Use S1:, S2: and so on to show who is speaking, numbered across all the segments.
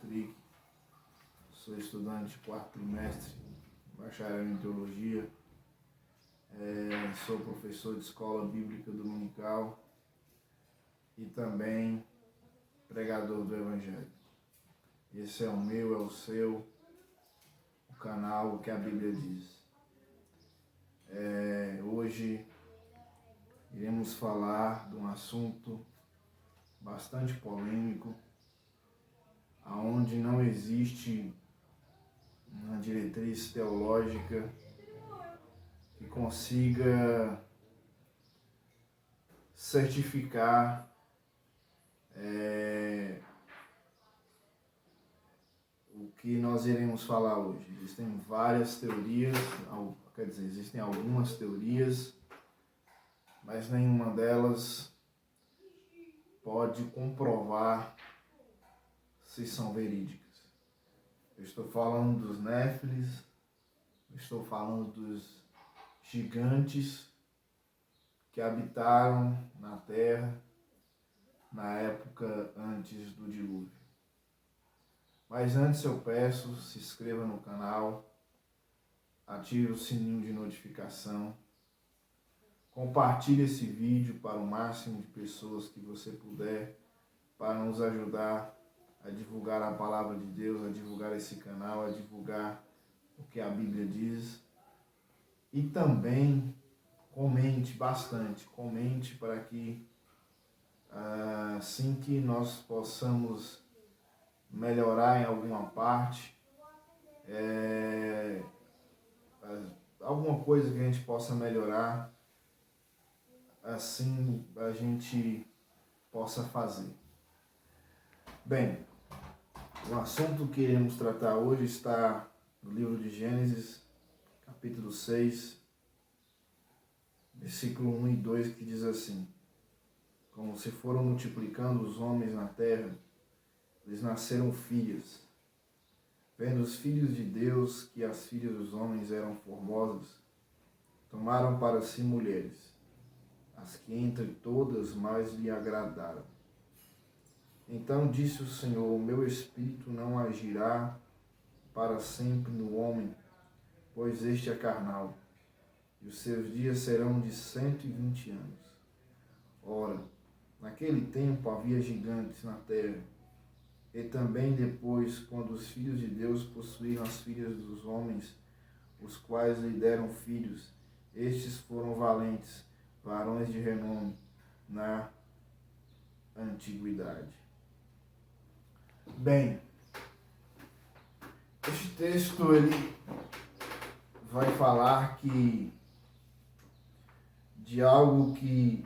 S1: Patrick, sou estudante de quarto trimestre, bacharel em teologia, sou professor de escola bíblica dominical e também pregador do Evangelho. Esse é o meu, é o seu, o canal, o que a Bíblia diz. Hoje iremos falar de um assunto bastante polêmico, onde não existe uma diretriz teológica que consiga certificar o que nós iremos falar hoje. Existem várias teorias, existem algumas teorias, mas nenhuma delas pode comprovar se são verídicas. Eu estou falando dos Néfilis, estou falando dos gigantes que habitaram na terra na época antes do dilúvio. Mas antes eu peço, se inscreva no canal, ative o sininho de notificação, compartilhe esse vídeo para o máximo de pessoas que você puder, para nos ajudar a divulgar a palavra de Deus, a divulgar esse canal, a divulgar o que a Bíblia diz. E também comente bastante, comente para que assim que nós possamos melhorar em alguma parte, alguma coisa que a gente possa melhorar, assim a gente possa fazer. Bem, o assunto que iremos tratar hoje está no livro de Gênesis, capítulo 6, versículo 1 e 2, que diz assim: como se foram multiplicando os homens na terra, lhes nasceram filhas. Vendo os filhos de Deus que as filhas dos homens eram formosas, tomaram para si mulheres, as que entre todas mais lhe agradaram. Então disse o Senhor: o meu espírito não agirá para sempre no homem, pois este é carnal, e os seus dias serão de 120 anos. Ora, naquele tempo havia gigantes na terra, e também depois, quando os filhos de Deus possuíram as filhas dos homens, os quais lhe deram filhos, estes foram valentes, varões de renome na antiguidade. Bem, este texto ele vai falar de algo que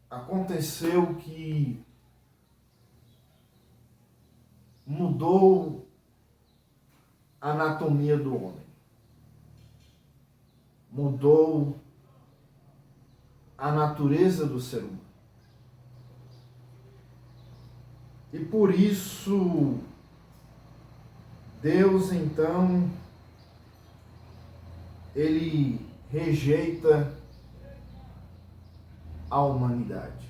S1: aconteceu, que mudou a anatomia do homem, mudou a natureza do ser humano. E por isso, Deus então, ele rejeita a humanidade.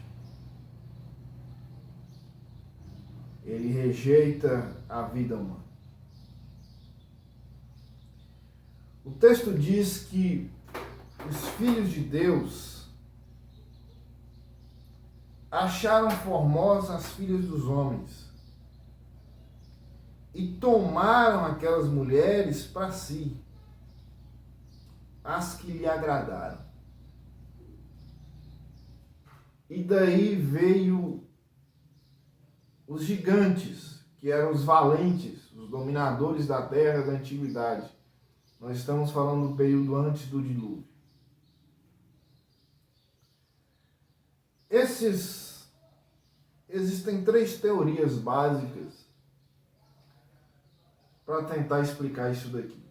S1: Ele rejeita a vida humana. O texto diz que os filhos de Deus acharam formosas as filhas dos homens e tomaram aquelas mulheres para si, as que lhe agradaram. E daí veio os gigantes, que eram os valentes, os dominadores da terra da antiguidade. Nós estamos falando do período antes do dilúvio. Existem três teorias básicas para tentar explicar isso daqui.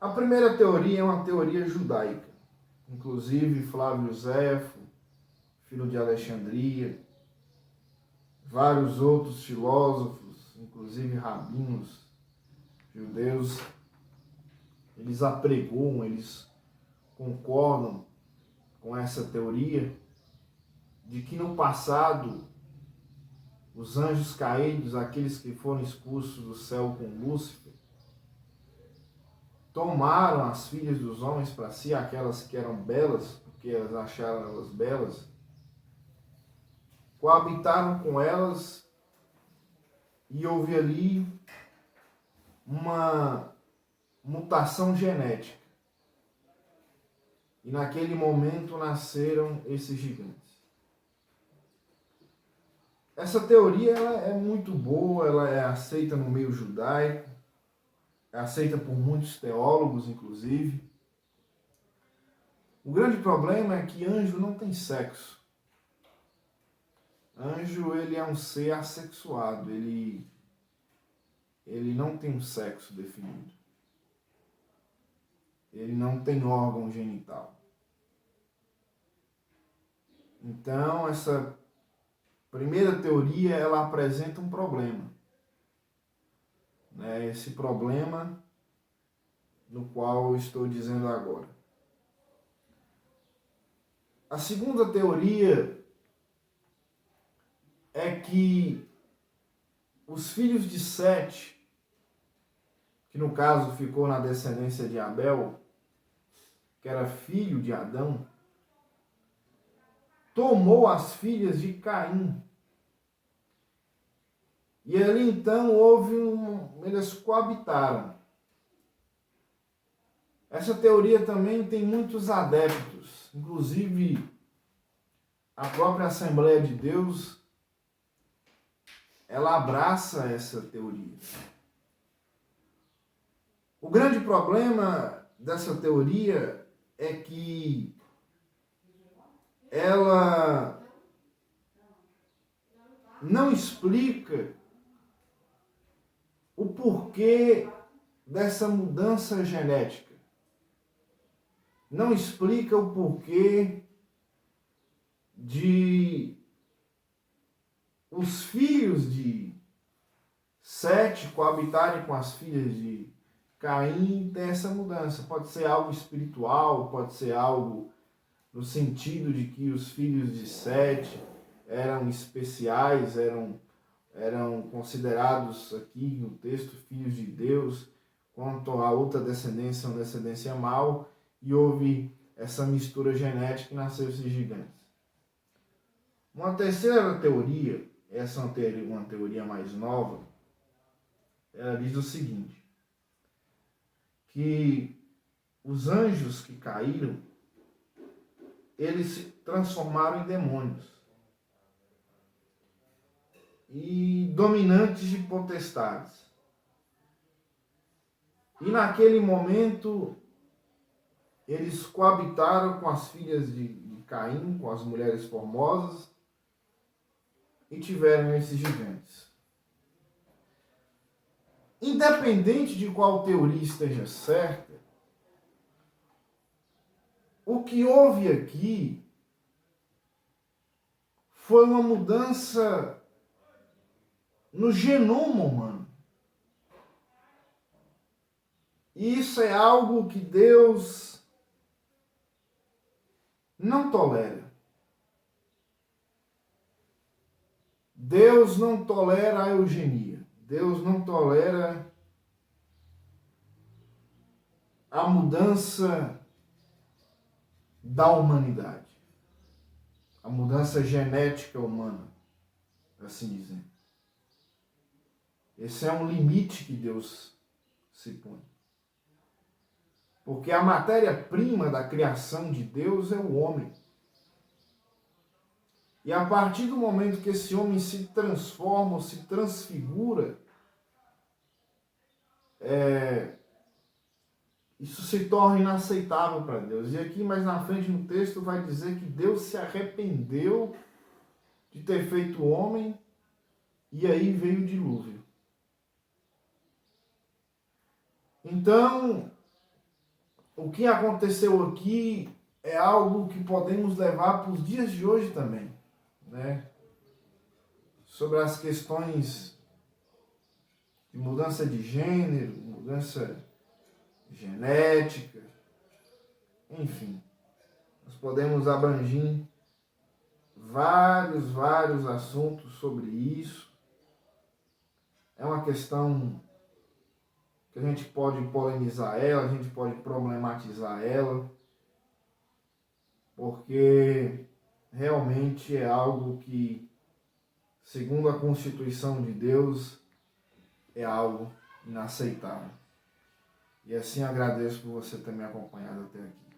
S1: A primeira teoria é uma teoria judaica. Inclusive Flávio Josefo, filho de Alexandria, vários outros filósofos, inclusive rabinos judeus, eles apregoam, eles concordam com essa teoria, de que no passado os anjos caídos, aqueles que foram expulsos do céu com Lúcifer, tomaram as filhas dos homens para si, aquelas que eram belas, porque elas acharam elas belas, coabitaram com elas e houve ali uma mutação genética. E naquele momento nasceram esses gigantes. Essa teoria ela é muito boa, ela é aceita no meio judaico, é aceita por muitos teólogos, inclusive. O grande problema é que anjo não tem sexo. Anjo, ele é um ser assexuado, ele não tem um sexo definido. Ele não tem órgão genital. Então, essa primeira teoria, ela apresenta um problema. Esse problema no qual eu estou dizendo agora. A segunda teoria é que os filhos de Sete, que no caso ficou na descendência de Abel, que era filho de Adão, tomou as filhas de Caim. E ali então eles coabitaram. Essa teoria também tem muitos adeptos, inclusive a própria Assembleia de Deus, ela abraça essa teoria. O grande problema dessa teoria é que ela não explica o porquê dessa mudança genética. Não explica o porquê de os filhos de Sete coabitarem com as filhas de Caim, ter essa mudança. Pode ser algo espiritual, pode ser algo no sentido de que os filhos de Sete eram especiais, eram considerados aqui no texto filhos de Deus, quanto a outra descendência, uma descendência mal, e houve essa mistura genética e nasceu esses gigantes. Uma terceira teoria, essa é uma teoria mais nova, ela diz o seguinte, que os anjos que caíram, eles se transformaram em demônios e dominantes de potestades. E naquele momento, eles coabitaram com as filhas de Caim, com as mulheres formosas, e tiveram esses gigantes. Independente de qual teoria esteja certa, o que houve aqui foi uma mudança no genoma humano. E isso é algo que Deus não tolera. Deus não tolera a eugenia. Deus não tolera a mudança da humanidade. A mudança genética humana, assim dizendo. Esse é um limite que Deus se põe. Porque a matéria-prima da criação de Deus é o homem. E a partir do momento que esse homem se transforma, ou se transfigura, isso se torna inaceitável para Deus. E aqui mais na frente no texto vai dizer que Deus se arrependeu de ter feito o homem e aí veio o dilúvio. Então, o que aconteceu aqui é algo que podemos levar para os dias de hoje também, né? Sobre as questões de mudança de gênero, mudança genética, enfim. Nós podemos abranger vários assuntos sobre isso. É uma questão que a gente pode polemizar ela, a gente pode problematizar ela, porque realmente é algo que, segundo a Constituição de Deus, é algo inaceitável. E assim agradeço por você ter me acompanhado até aqui.